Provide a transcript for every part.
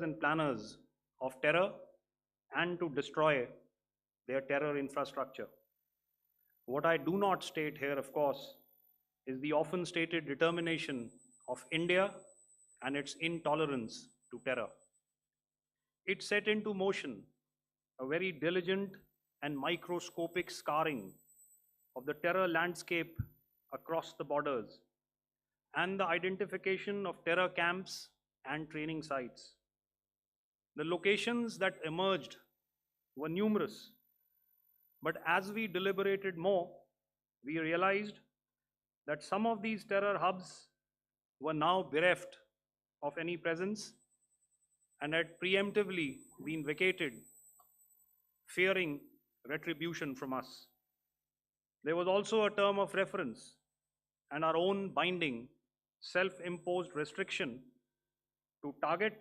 and planners of terror and to destroy their terror infrastructure. What I do not state here, of course, is the often stated determination of India and its intolerance to terror. It set into motion a very diligent and microscopic scarring of the terror landscape across the borders and the identification of terror camps and training sites. The locations that emerged were numerous, but as we deliberated more, we realized that some of these terror hubs were now bereft of any presence and had preemptively been vacated, fearing retribution from us. There was also a term of reference and our own binding, self-imposed restriction to target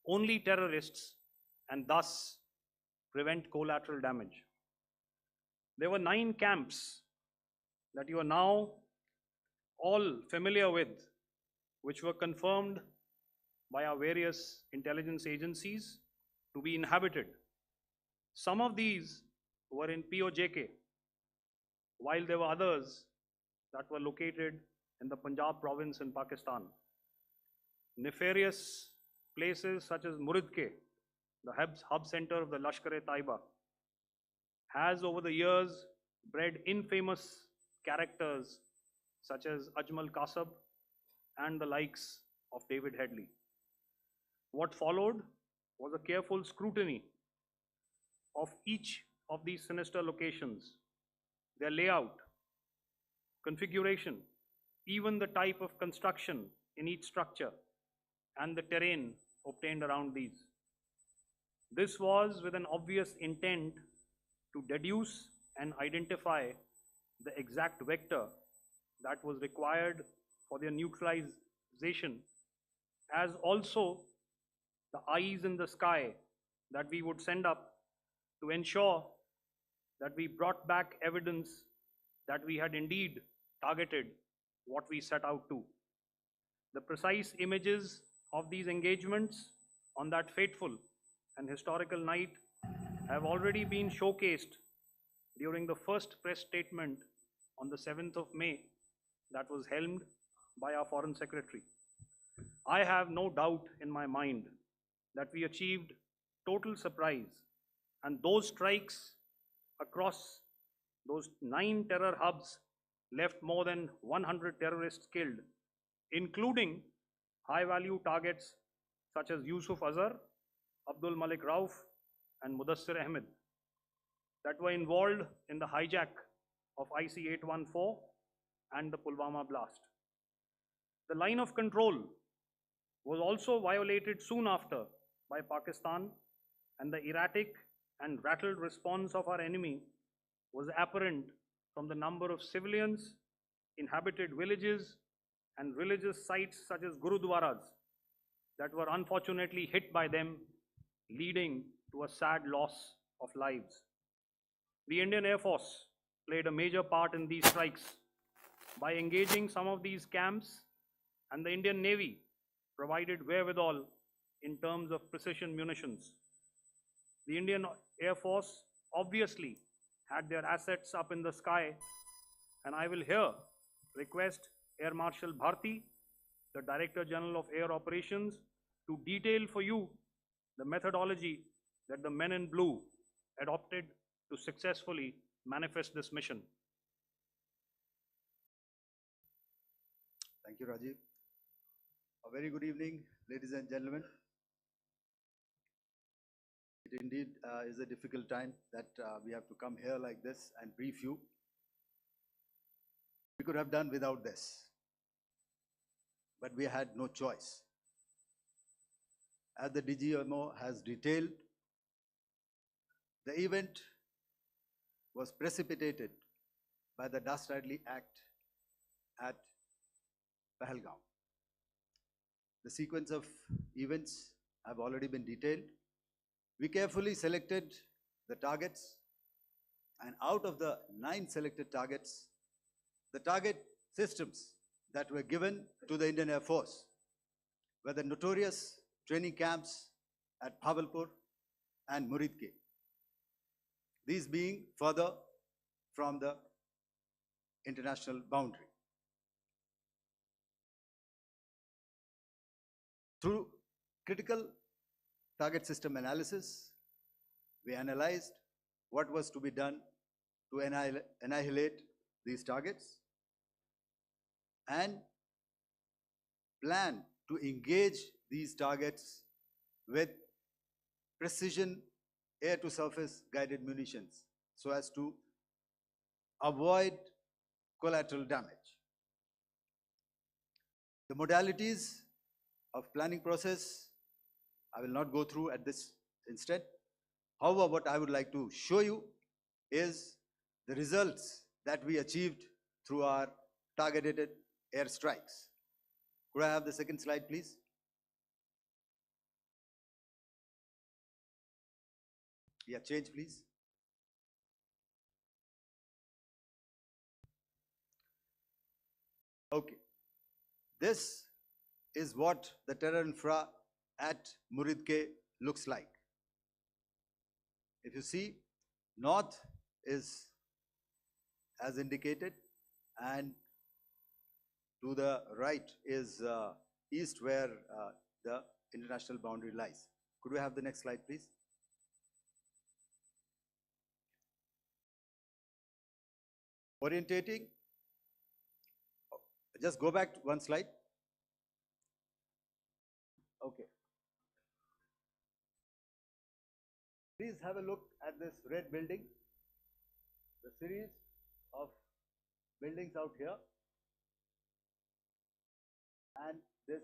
only terrorists and thus prevent collateral damage. There were 9 camps that you are now all familiar with, which were confirmed by our various intelligence agencies to be inhabited. Some of these were in POJK, while there were others that were located in the Punjab province in Pakistan. Nefarious places such as Muridke, the hub center of the Lashkar-e-Taiba, has over the years bred infamous characters such as Ajmal Kasab and the likes of David Headley. What followed was a careful scrutiny of each of these sinister locations, their layout, configuration, even the type of construction in each structure, and the terrain obtained around these. This was with an obvious intent to deduce and identify the exact vector that was required for their neutralization, as also the eyes in the sky that we would send up to ensure that we brought back evidence that we had indeed targeted what we set out to. The precise images of these engagements on that fateful and historical night have already been showcased during the first press statement on the 7th of May that was helmed by our Foreign Secretary. I have no doubt in my mind that we achieved total surprise, and those strikes across those 9 terror hubs left more than 100 terrorists killed, including high-value targets such as Yusuf Azhar, Abdul Malik Rauf, and Mudassir Ahmed that were involved in the hijack of IC-814 and the Pulwama blast. The line of control was also violated soon after by Pakistan, and the erratic and rattled response of our enemy was apparent from the number of civilians, inhabited villages, and religious sites such as Gurudwaras that were unfortunately hit by them, leading to a sad loss of lives. The Indian Air Force played a major part in these strikes by engaging some of these camps, and the Indian Navy provided wherewithal in terms of precision munitions. The Indian Air Force obviously had their assets up in the sky, and I will here request Air Marshal Bharti, the Director General of Air Operations, to detail for you the methodology that the men in blue adopted to successfully manifest this mission. Thank you, Rajiv. A very good evening, ladies and gentlemen. It indeed is a difficult time that we have to come here like this and brief you. We could have done without this, but we had no choice. As the DGMO has detailed, the event was precipitated by the Dastardly Act at Pahalgam. The sequence of events have already been detailed. We carefully selected the targets, and out of the 9 selected targets, the target systems that were given to the Indian Air Force were the notorious training camps at Bhavalpur and Muridke. These being further from the international boundary. Through critical target system analysis, we analyzed what was to be done to annihilate these targets and plan to engage these targets with precision air-to-surface guided munitions so as to avoid collateral damage. The modalities of planning process, I will not go through at this instant. However, what I would like to show you is the results that we achieved through our targeted airstrikes. Could I have the second slide, please? Yeah, change, please. Okay. This is what the terror infra at Muridke looks like. If you see, north is as indicated, and to the right is east, where the international boundary lies. Could we have the next slide, please? Orientating. Just go back one slide. Okay. Please have a look at this red building, the series of buildings out here, and this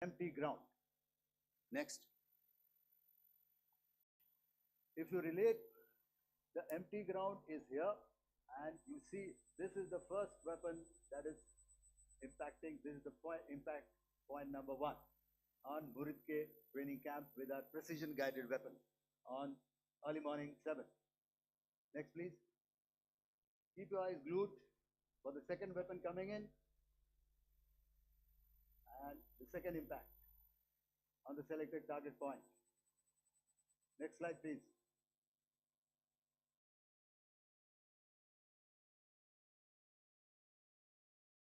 empty ground. Next. If you relate, the empty ground is here, and you see this is the first weapon that is impacting. This is the impact point number 1 on Muridke training camp with our precision guided weapon on early morning 7. Next, please. Keep your eyes glued for the second weapon coming in and the second impact on the selected target point. Next slide, please.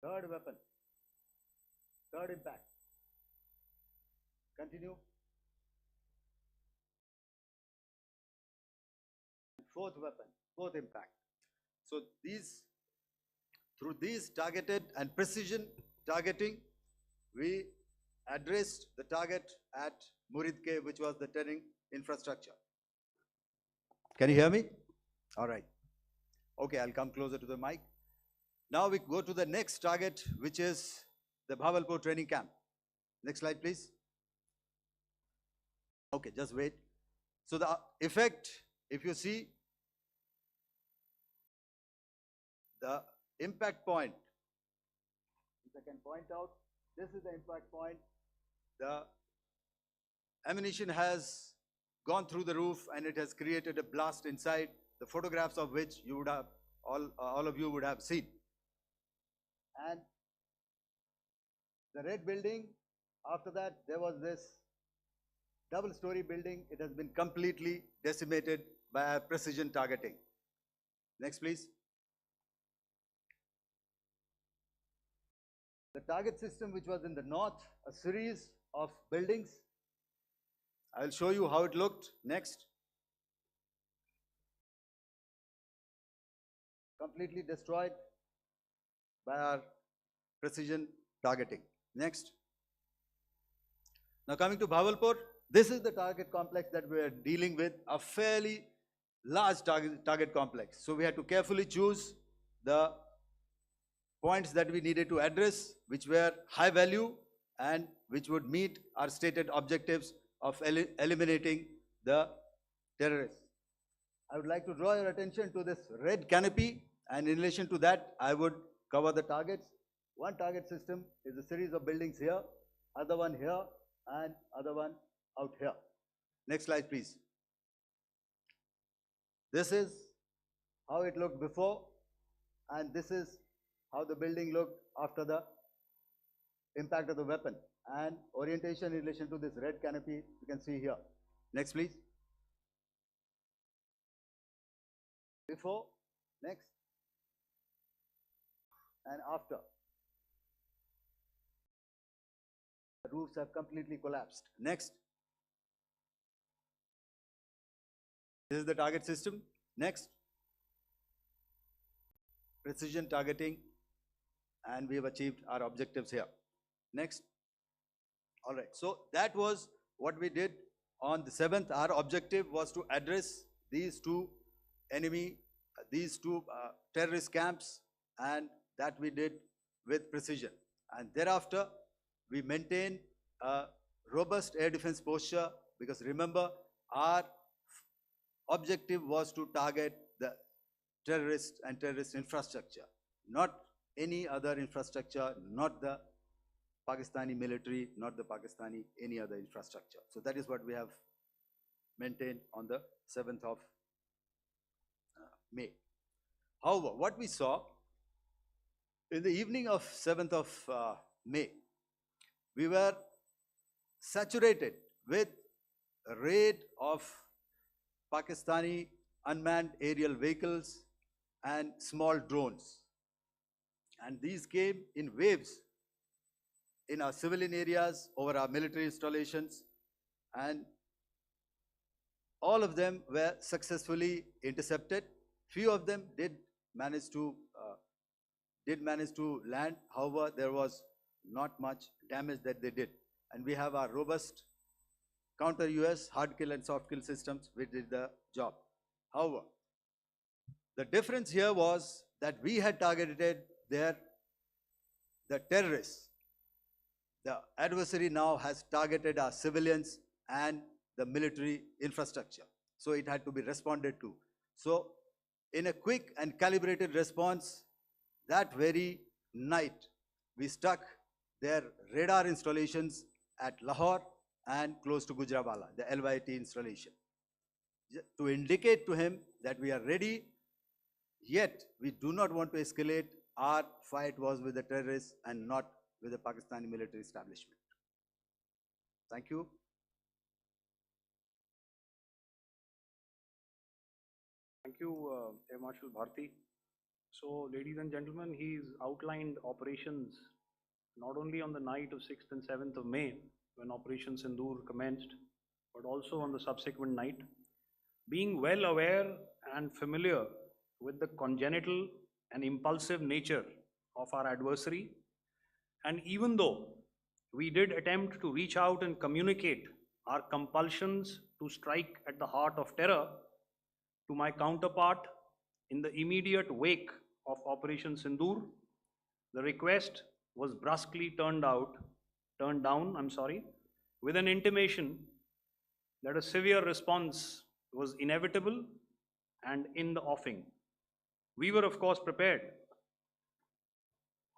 Third weapon, third impact. Continue. Fourth weapon, fourth impact. So through these targeted and precision targeting, we addressed the target at Muridke, which was the terrain infrastructure. Can you hear me? All right. Okay, I'll come closer to the mic. Now we go to the next target, which is the Bhavalpur training camp. Next slide, please. Okay, just wait. So the effect, if you see, the impact point, if I can point out, this is the impact point. The ammunition has gone through the roof and it has created a blast inside, the photographs of which you would have, all of you would have seen. And the red building, after that, there was this double-story building. It has been completely decimated by precision targeting. Next, please. The target system, which was in the north, a series of buildings. I will show you how it looked. Next. Completely destroyed by our precision targeting. Next. Now coming to Bhavalpur, this is the target complex that we are dealing with, a fairly large target complex. So we had to carefully choose the points that we needed to address, which were high value and which would meet our stated objectives of eliminating the terrorists. I would like to draw your attention to this red canopy, and in relation to that, I would cover the targets. One target system is a series of buildings here, other one here, and other one out here. Next slide, please. This is how it looked before, and this is how the building looked after the impact of the weapon and orientation in relation to this red canopy you can see here. Next please. Before, next, and after. The roofs have completely collapsed. Next. This is the target system. Next. Precision targeting, and we have achieved our objectives here. Next. All right, so that was what we did on the 7th. Our objective was to address these two terrorist camps, and that we did with precision. And thereafter, we maintained a robust air defense posture, because remember, our objective was to target the terrorist and terrorist infrastructure, not any other infrastructure, not the Pakistani military, not the Pakistani any other infrastructure. So that is what we have maintained on the 7th of May. However, what we saw in the evening of 7th of May, we were saturated with a raid of Pakistani unmanned aerial vehicles and small drones. And these came in waves in our civilian areas, over our military installations, and all of them were successfully intercepted. Few of them did manage to land. However, there was not much damage that they did. And we have our robust counter-US hard kill and soft kill systems which did the job. However, the difference here was that we had targeted the terrorists. The adversary now has targeted our civilians and the military infrastructure. So it had to be responded to. So in a quick and calibrated response, that very night, we struck their radar installations at Lahore and close to Gujranwala, the LYT installation, to indicate to him that we are ready, yet we do not want to escalate. Our fight was with the terrorists and not with the Pakistani military establishment. Thank you. Thank you, Air Marshal Bharti. So, ladies and gentlemen, he's outlined operations not only on the night of 6th and 7th of May, when Operation Sindoor commenced, but also on the subsequent night. Being well aware and familiar with the congenital and impulsive nature of our adversary, and even though we did attempt to reach out and communicate our compulsions to strike at the heart of terror to my counterpart in the immediate wake of Operation Sindoor, the request was brusquely turned down, with an intimation that a severe response was inevitable and in the offing. We were, of course, prepared.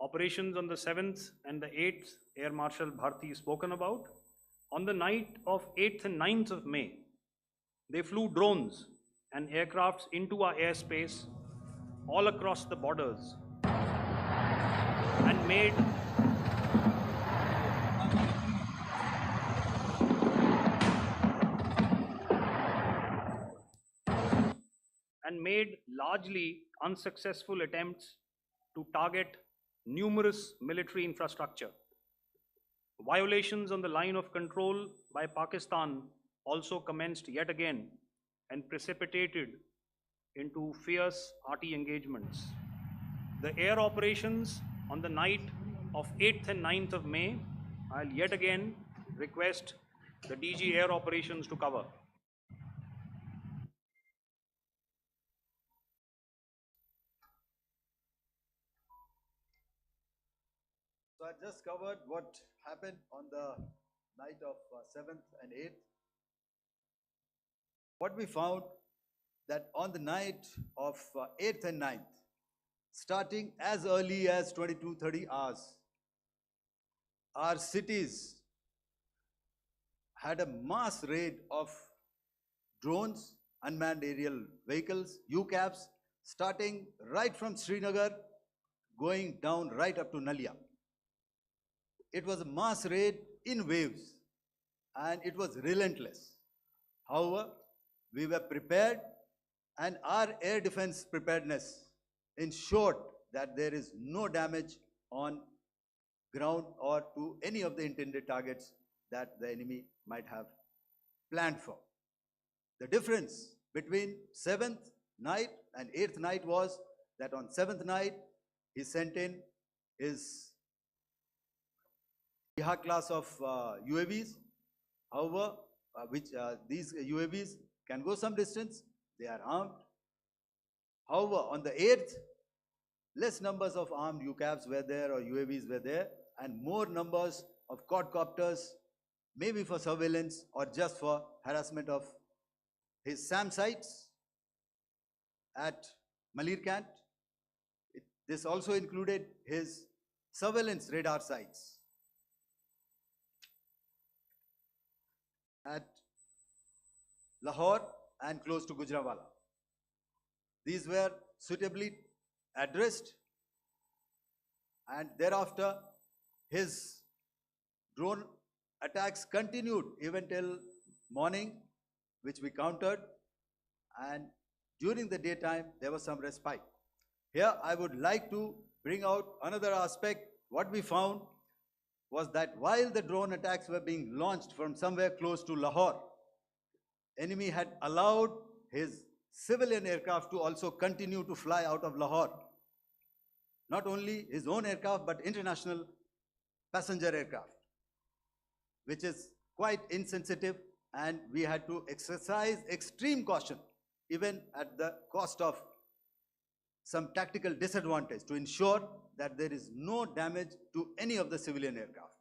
Operations on the 7th and the 8th, Air Marshal Bharti spoken about. On the night of 8th and 9th of May, they flew drones and aircrafts into our airspace all across the borders and made largely unsuccessful attempts to target numerous military infrastructure. Violations on the line of control by Pakistan also commenced yet again and precipitated into fierce arty engagements. The air operations on the night of 8th and 9th of May, I'll yet again request the DG Air Operations to cover. So I just covered what happened on the night of 7th and 8th. What we found that on the night of 8th and 9th, starting as early as 22:30 hours, our cities had a mass raid of drones, unmanned aerial vehicles, UCAVs, starting right from Srinagar, going down right up to Nalia. it was a mass raid in waves and it was relentless. However, we were prepared and our air defense preparedness ensured that there is no damage on ground or to any of the intended targets that the enemy might have planned for. The difference between 7th night and 8th night was that on 7th night, he sent in his Iha class of UAVs. However, these UAVs can go some distance, they are armed. However, on the 8th, less numbers of armed UCAVs were there or UAVs were there, and more numbers of quadcopters, maybe for surveillance or just for harassment of his SAM sites at Malirkant. This also included his surveillance radar sites at Lahore and close to Gujranwala. These were suitably addressed, and thereafter his drone attacks continued even till morning, which we countered, and during the daytime there was some respite. Here I would like to bring out another aspect. What we found was that while the drone attacks were being launched from somewhere close to Lahore, enemy had allowed his civilian aircraft to also continue to fly out of Lahore. Not only his own aircraft, but international passenger aircraft, which is quite insensitive, and we had to exercise extreme caution, even at the cost of some tactical disadvantage, to ensure that there is no damage to any of the civilian aircraft.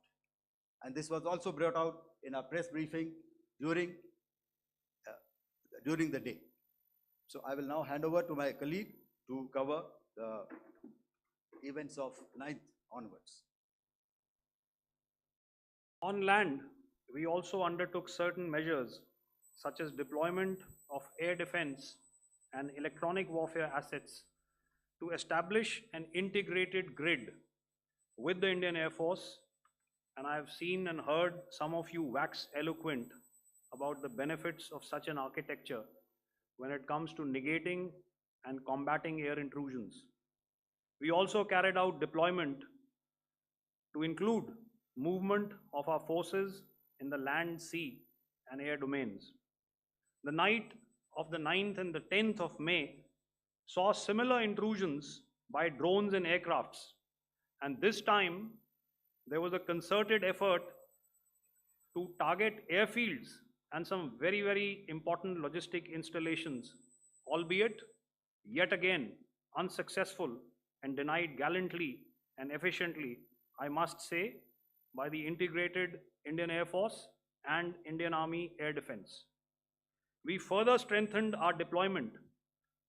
And this was also brought out in our press briefing during the day. So I will now hand over to my colleague to cover the events of 9th onwards. On land, we also undertook certain measures such as deployment of air defense and electronic warfare assets to establish an integrated grid with the Indian Air Force, and I have seen and heard some of you wax eloquent about the benefits of such an architecture when it comes to negating and combating air intrusions. We also carried out deployment to include movement of our forces in the land, sea, and air domains. The night of the 9th and the 10th of May saw similar intrusions by drones and aircrafts, and this time there was a concerted effort to target airfields and some very, very important logistic installations, albeit yet again unsuccessful and denied gallantly and efficiently, I must say, by the integrated Indian Air Force and Indian Army Air Defense. We further strengthened our deployment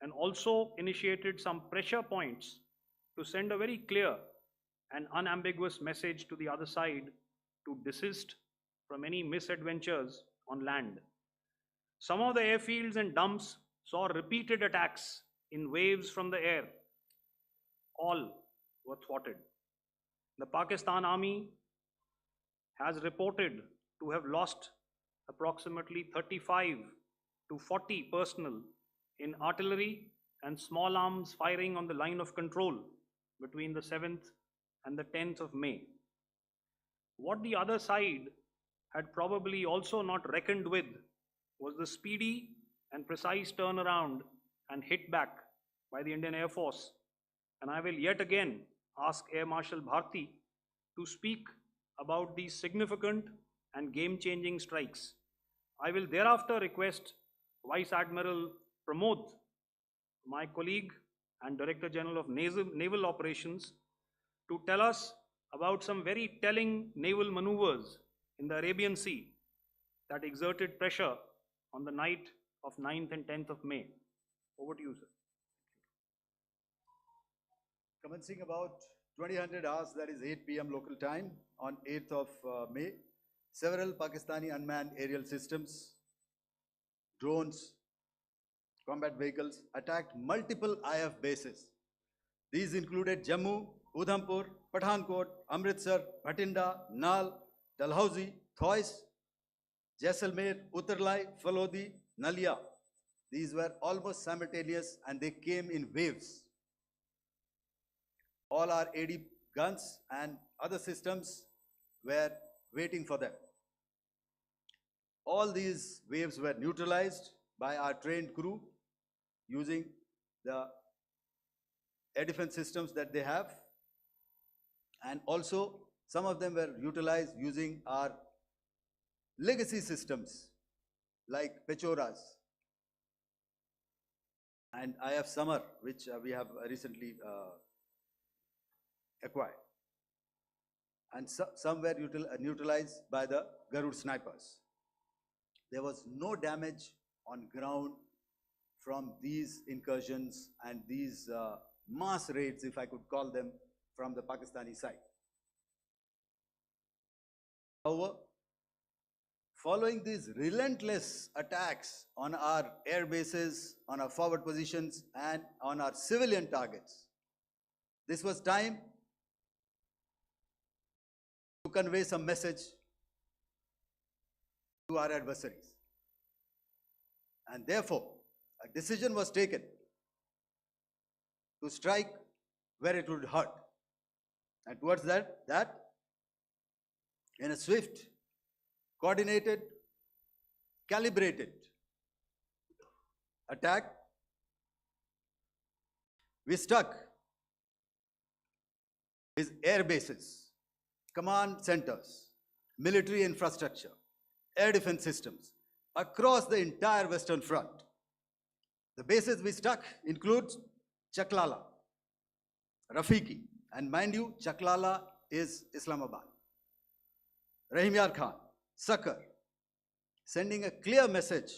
and also initiated some pressure points to send a very clear and unambiguous message to the other side to desist from any misadventures on land. Some of the airfields and dumps saw repeated attacks in waves from the air. All were thwarted. The Pakistan Army has reported to have lost approximately 35 to 40 personnel in artillery and small arms firing on the line of control between the 7th and the 10th of May. What the other side had probably also not reckoned with was the speedy and precise turnaround and hit back by the Indian Air Force. And I will yet again ask Air Marshal Bharti to speak about these significant and game-changing strikes. I will thereafter request Vice Admiral Pramod, my colleague and Director General of Naval Operations, to tell us about some very telling naval maneuvers in the Arabian Sea that exerted pressure on the night of 9th and 10th of May. Over to you, sir. Commencing about 2000 hours, that is 8 p.m. local time, on 8th of May, several Pakistani unmanned aerial systems, drones, combat vehicles attacked multiple IF bases. These included Jammu, Udhampur, Pathankot, Amritsar, Bhatinda, Nal, Dalhousie, Thois, Jaisalmer, Uttarlai, Falodi, Nalia. These were almost simultaneous and they came in waves. All our AD guns and other systems were waiting for them. All these waves were neutralized by our trained crew using the air defense systems that they have. And also, some of them were utilized using our legacy systems like Pechoras and IF Summer, which we have recently acquired. And some were neutralized by the Garud snipers. There was no damage on ground from these incursions and these mass raids, if I could call them, from the Pakistani side. However, following these relentless attacks on our air bases, on our forward positions, and on our civilian targets, this was time to convey some message to our adversaries. And therefore, a decision was taken to strike where it would hurt. And towards that, in a swift, coordinated, calibrated attack, we struck his air bases, command centers, military infrastructure, air defense systems across the entire Western Front. The bases we struck include Chaklala, Rafiki, and mind you, Chaklala is Islamabad. Rahim Yar Khan, Sakar, sending a clear message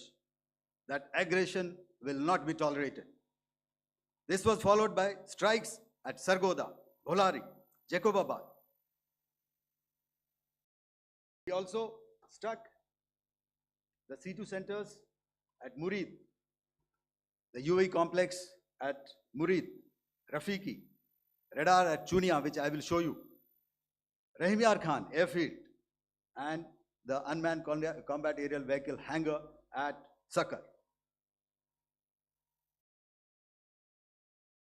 that aggression will not be tolerated. This was followed by strikes at Sargoda, Bholari, Jacobabad. We also struck the C2 centers at Murid, the UAE complex at Murid, Rafiki, radar at Chunia, which I will show you, Rahim Yar Khan airfield, and the unmanned combat aerial vehicle hangar at Sakar.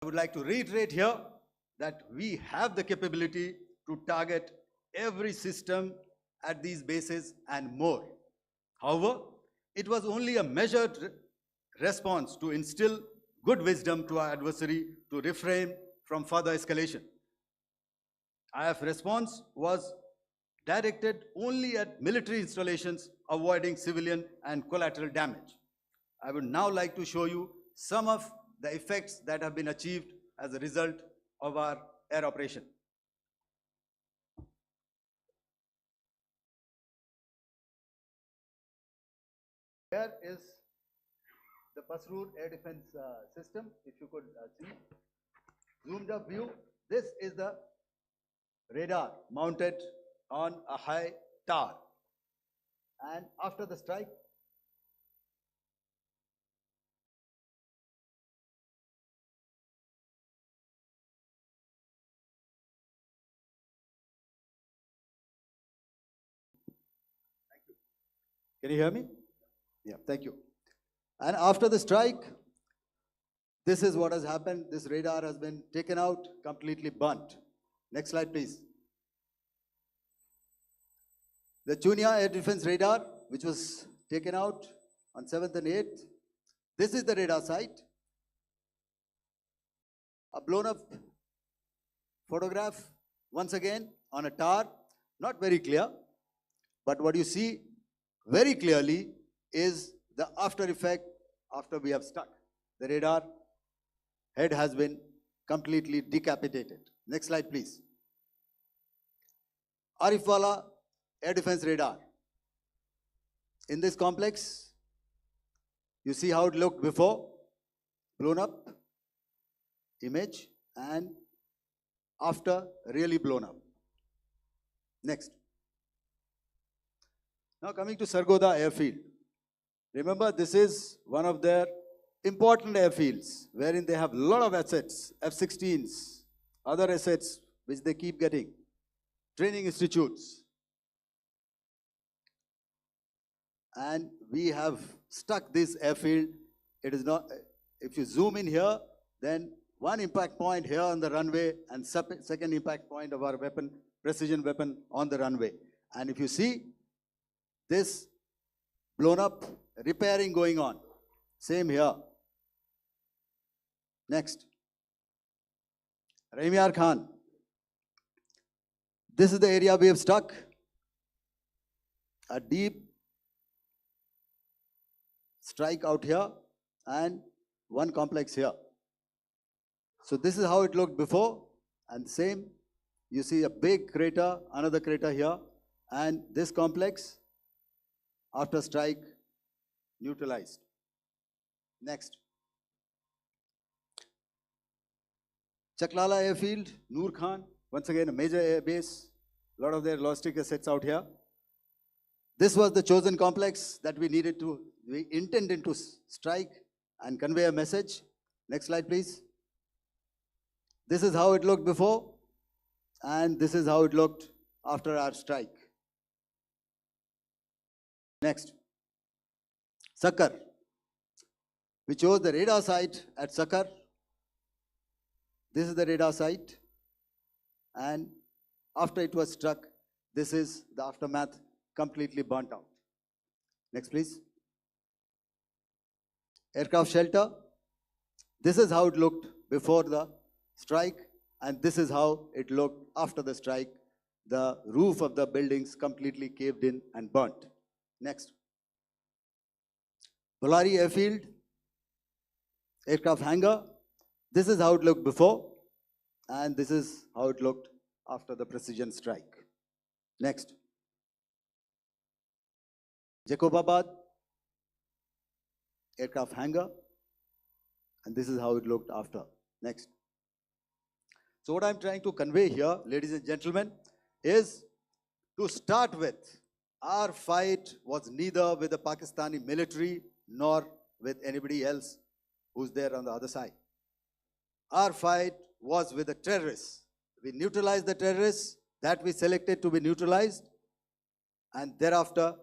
I would like to reiterate here that we have the capability to target every system at these bases and more. However, it was only a measured response to instill good wisdom to our adversary to refrain from further escalation. IF response was directed only at military installations, avoiding civilian and collateral damage. I would now like to show you some of the effects that have been achieved as a result of our air operation. Here is the Pasrur air defense system, if you could see. Zoomed up view, this is the radar mounted on a high tower. And after the strike, thank you. Can you hear me? Yeah, thank you. And after the strike, this is what has happened. This radar has been taken out, completely burnt. Next slide, please. The Chunia air defense radar, which was taken out on 7th and 8th. This is the radar site. A blown up photograph, once again, on a tower. Not very clear, but what you see very clearly is the after effect after we have stuck. The radar head has been completely decapitated. Next slide, please. Arifwala air defense radar. In this complex, you see how it looked before, blown up image, and after really blown up. Next. Now coming to Sargoda airfield. Remember, this is one of their important airfields wherein they have a lot of assets, F-16s, other assets which they keep getting. Training institutes. And we have stuck this airfield. It is not, if you zoom in here, then one impact point here on the runway and second impact point of our weapon, precision weapon on the runway. And if you see this blown up, repairing going on. Same here. Next. Rahim Yar Khan. This is the area we have struck. A deep strike out here and one complex here. So this is how it looked before, and same, you see a big crater, another crater here, and this complex, after strike, neutralized. Next. Chaklala Airfield, Noor Khan, once again a major air base, a lot of their logistic assets out here. This was the chosen complex that we intended to strike and convey a message. Next slide, please. This is how it looked before, and this is how it looked after our strike. Next. Sakar. We chose the radar site at Sakar. This is the radar site, and after it was struck, this is the aftermath, completely burnt out. Next, please. Aircraft shelter. This is how it looked before the strike, and this is how it looked after the strike. The roof of the buildings completely caved in and burnt. Next. Bolari Airfield, aircraft hangar. This is how it looked before, and this is how it looked after the precision strike. Next. Jacobabad, aircraft hangar, and this is how it looked after. Next. So what I'm trying to convey here, ladies and gentlemen, is to start with, our fight was neither with the Pakistani military nor with anybody else who's there on the other side. Our fight was with the terrorists. We neutralized the terrorists that we selected to be neutralized, and thereafter,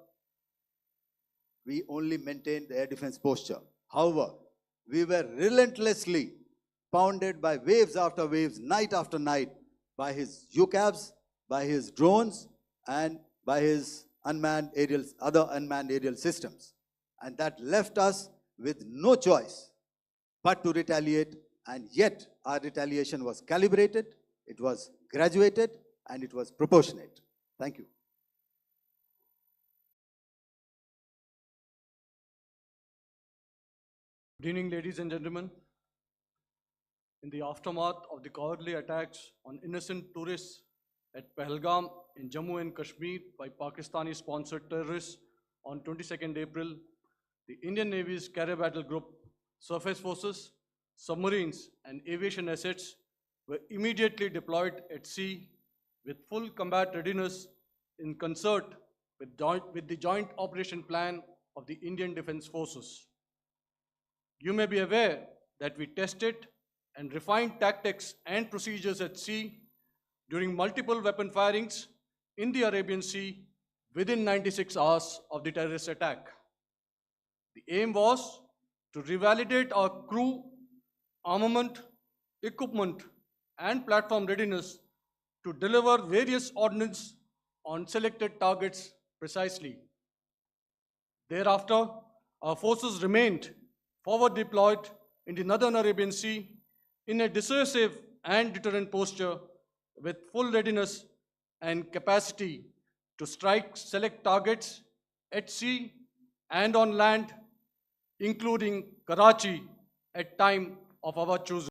we only maintained the air defense posture. However, we were relentlessly pounded by waves after waves, night after night, by his UCAVs, by his drones, and by his other unmanned aerial systems. And that left us with no choice but to retaliate, and yet our retaliation was calibrated, it was graduated, and it was proportionate. Thank you. Good evening, ladies and gentlemen. In the aftermath of the cowardly attacks on innocent tourists at Pahalgam in Jammu and Kashmir by Pakistani-sponsored terrorists on 22nd April, the Indian Navy's Carrier Battle Group, surface forces, submarines, and aviation assets were immediately deployed at sea with full combat readiness in concert with the Joint Operation Plan of the Indian Defence Forces. You may be aware that we tested and refined tactics and procedures at sea during multiple weapon firings in the Arabian Sea within 96 hours of the terrorist attack. The aim was to revalidate our crew, armament, equipment, and platform readiness to deliver various ordnance on selected targets precisely. Thereafter, our forces remained forward deployed in the Northern Arabian Sea in a dissuasive and deterrent posture with full readiness and capacity to strike select targets at sea and on land, including Karachi at time of our choosing.